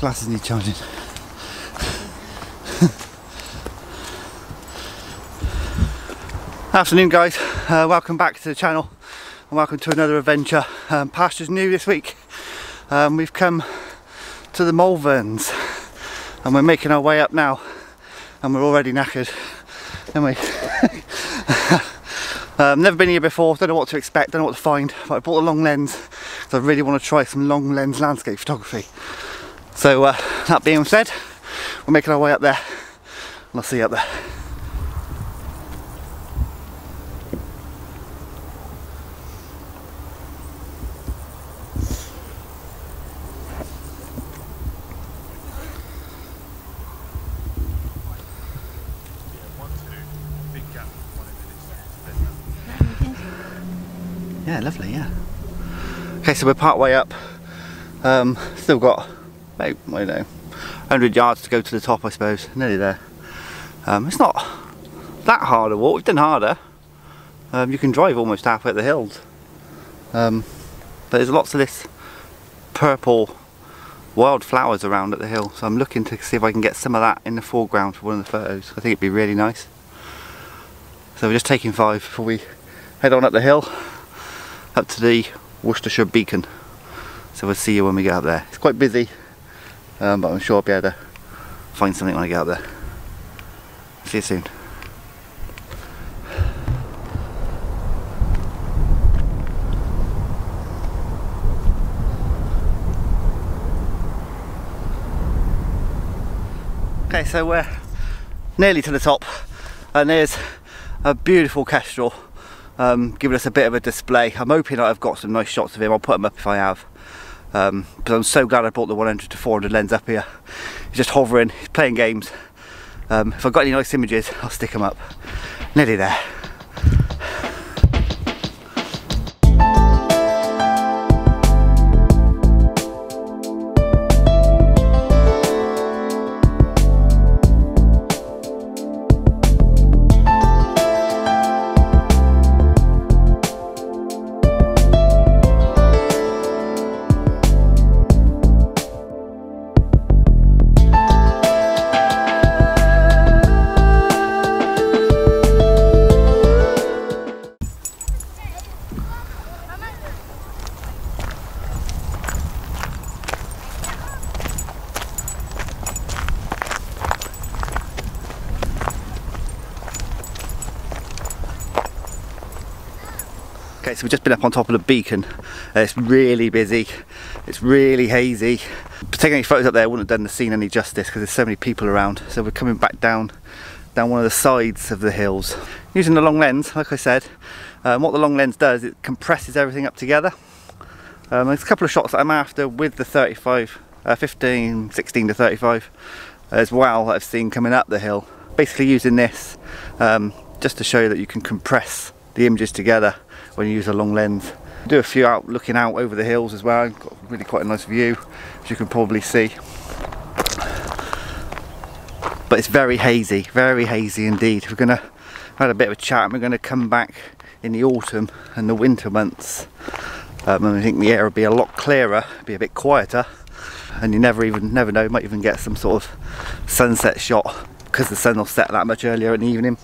Glasses need charging. Afternoon guys, welcome back to the channel and welcome to another adventure. Pasture's new this week. We've come to the Malverns and we're making our way up now and we're already knackered, aren't we? Never been here before, don't know what to expect, don't know what to find, but I bought a long lens because I really want to try some long lens landscape photography. So that being said, we're making our way up there and I'll see you up there. Yeah, lovely, yeah. Okay, so we're part way up. Still got about, I don't know, 100 yards to go to the top, I suppose. Nearly there. It's not that hard a walk. We've done harder. You can drive almost halfway up the hills. But there's lots of this purple wildflowers around at the hill, so I'm looking to see if I can get some of that in the foreground for one of the photos. I think it'd be really nice. So we're just taking 5 before we head on up the hill, up to the Worcestershire beacon. So we'll see you when we get up there. It's quite busy, but I'm sure I'll be able to find something when I get up there. See you soon. Okay, so we're nearly to the top and there's a beautiful Kestrel giving us a bit of a display. I'm hoping I've got some nice shots of him. I'll put them up if I have. But I'm so glad I brought the 100 to 400 lens up here. He's just hovering, he's playing games. If I've got any nice images, I'll stick them up. Nearly there. Okay, so we've just been up on top of the beacon. It's really busy, it's really hazy. Taking any photos up there wouldn't have done the scene any justice because there's so many people around. So we're coming back down one of the sides of the hills. Using the long lens, like I said, what the long lens does, it compresses everything up together. There's a couple of shots that I'm after with the 35, 16 to 35 as well that I've seen coming up the hill. Basically using this just to show you that you can compress the images together when you use a long lens. Do a few out looking out over the hills as well. Got really quite a nice view, as you can probably see. But it's very hazy indeed. We're gonna have a bit of a chat and we're gonna come back in the autumn and the winter months. And I think the air will be a lot clearer, be a bit quieter, and you never know, might even get some sort of sunset shot because the sun will set that much earlier in the evening.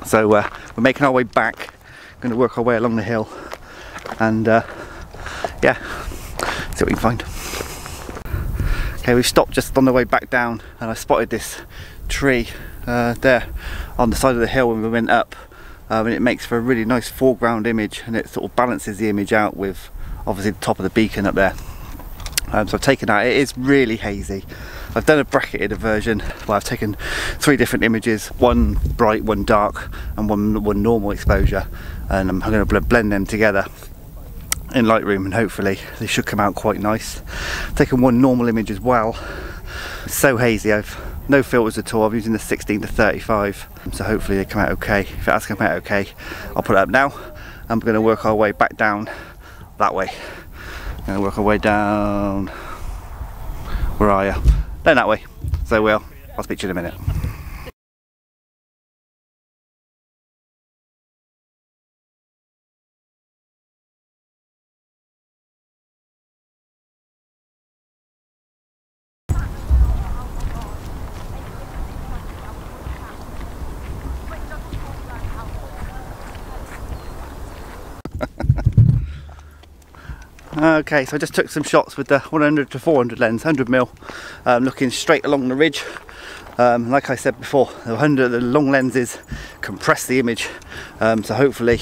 So we're making our way back. Going to work our way along the hill and yeah, see what we can find. Okay, we've stopped just on the way back down and I spotted this tree there on the side of the hill when we went up, and it makes for a really nice foreground image and it sort of balances the image out with obviously the top of the beacon up there. So I've taken that. It is really hazy. I've done a bracketed version where I've taken 3 different images, one bright, one dark and one normal exposure, and I'm going to blend them together in Lightroom and hopefully they should come out quite nice. I've taken one normal image as well. It's so hazy, I've no filters at all. I'm using the 16 to 35, so hopefully they come out okay. If it has come out okay, I'll put it up now and we're going to work our way back down that way. We're going to work our way down, where are you? Down that way. So I'll speak to you in a minute. Okay, so I just took some shots with the 100 to 400 lens, 100mm, looking straight along the ridge. Like I said before, the long lenses compress the image, so hopefully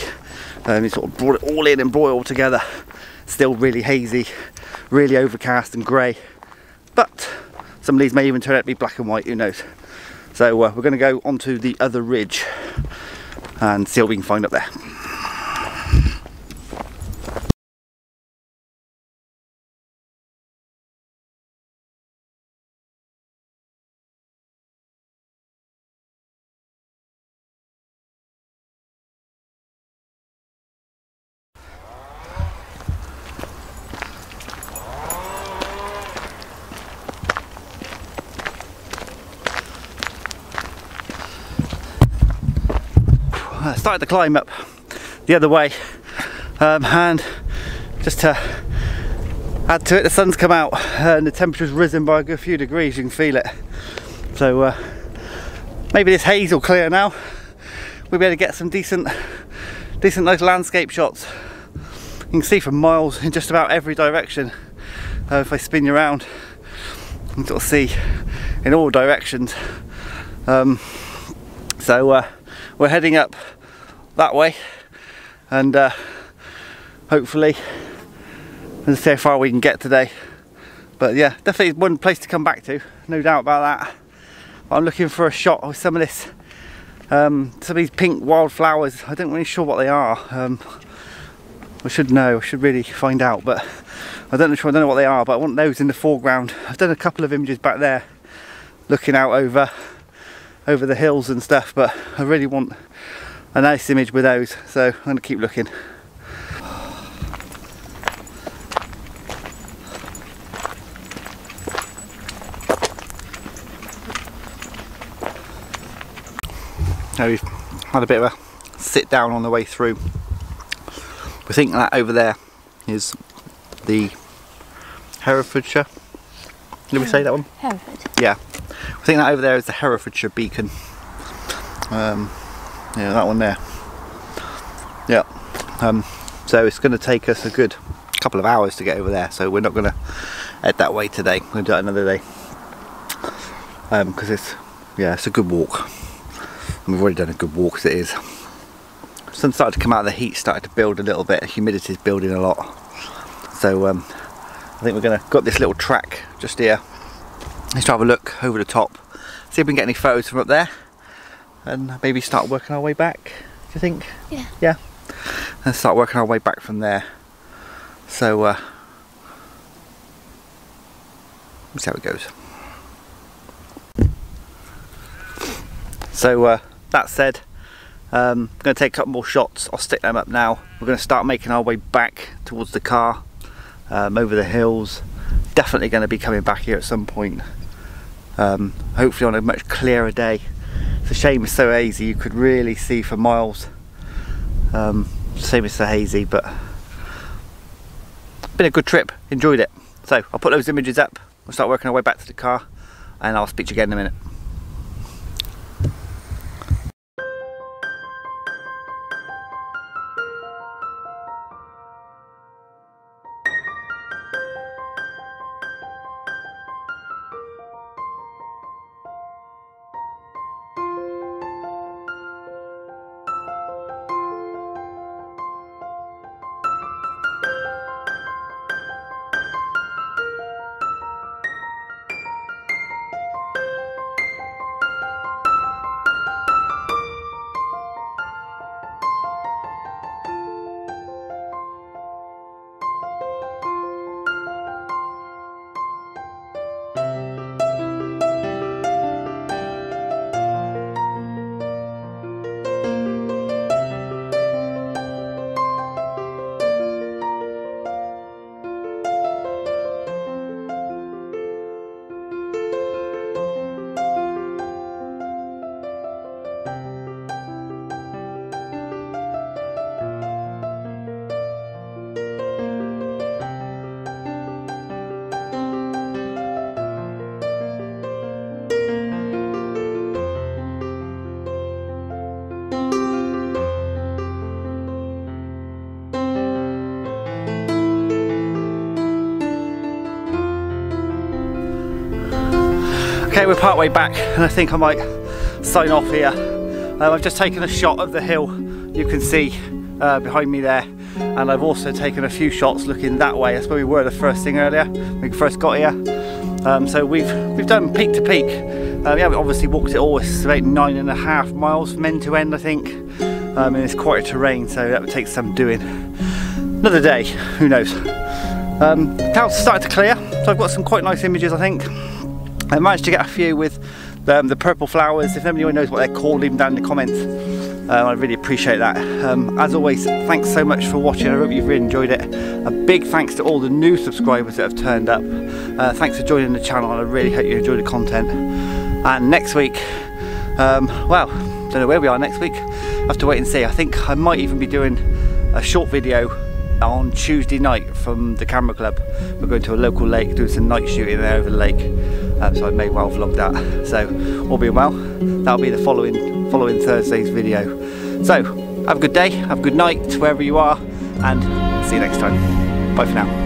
it sort of brought it all in and brought it all together. Still really hazy, really overcast and grey, but some of these may even turn out to be black and white, who knows. So we're going to go onto the other ridge and see what we can find up there. I started to climb up the other way, and just to add to it, the sun's come out and the temperature's risen by a good few degrees. You can feel it. So maybe this haze will clear now. We'll be able to get some decent nice landscape shots. You can see for miles in just about every direction. If I spin you around, you can sort of see in all directions. So we're heading up that way, and hopefully let's see how far we can get today. But yeah, definitely one place to come back to, no doubt about that. I'm looking for a shot of some of this, some of these pink wildflowers. I don't really sure what they are. I should know, I should really find out, but I don't know what they are, but I want those in the foreground. I've done a couple of images back there looking out over the hills and stuff, but I really want a nice image with those, so I'm going to keep looking. Now we've had a bit of a sit down on the way through. We think that over there is the Herefordshire. Did we say that one? Hereford. Yeah. I think that over there is the Herefordshire beacon. Yeah, that one there. Yeah. So it's going to take us a good couple of hours to get over there, so we're not going to head that way today. We're going to do it another day. Because it's a good walk. And we've already done a good walk as it is. Sun started to come out, the heat started to build a little bit, humidity's building a lot. So I think we're got this little track just here. Let's have a look over the top, see if we can get any photos from up there, and maybe start working our way back. Do you think? Yeah. Yeah. Let's start working our way back from there. So let's see how it goes. So that said, I'm going to take a couple more shots. I'll stick them up now. We're going to start making our way back towards the car, over the hills. Definitely going to be coming back here at some point. Hopefully on a much clearer day. It's a shame it's so hazy, you could really see for miles. Same it's so hazy, but been a good trip, enjoyed it. So I'll put those images up, we'll start working our way back to the car, and I'll speak to you again in a minute. Okay, we're part way back and I think I might sign off here. I've just taken a shot of the hill you can see behind me there, and I've also taken a few shots looking that way. That's where we were the first thing earlier when we first got here. So we've done peak to peak. We haven't obviously walked it all. It's about 9.5 miles from end to end, I think. And it's quite a terrain, so that would take some doing. Another day, who knows. Clouds started to clear, so I've got some quite nice images, I think. I managed to get a few with the purple flowers. If anybody knows what they're called, leave them down in the comments. I really appreciate that. As always, thanks so much for watching. I hope you've really enjoyed it. A big thanks to all the new subscribers that have turned up. Thanks for joining the channel, and I really hope you enjoy the content. And next week, well, don't know where we are next week. I have to wait and see. I think I might even be doing a short video on Tuesday night from the camera club. We're going to a local lake, doing some night shooting there over the lake. So I may well vlog that. So all being well, that'll be the following Thursday's video. So have a good day, have a good night wherever you are, and see you next time. Bye for now.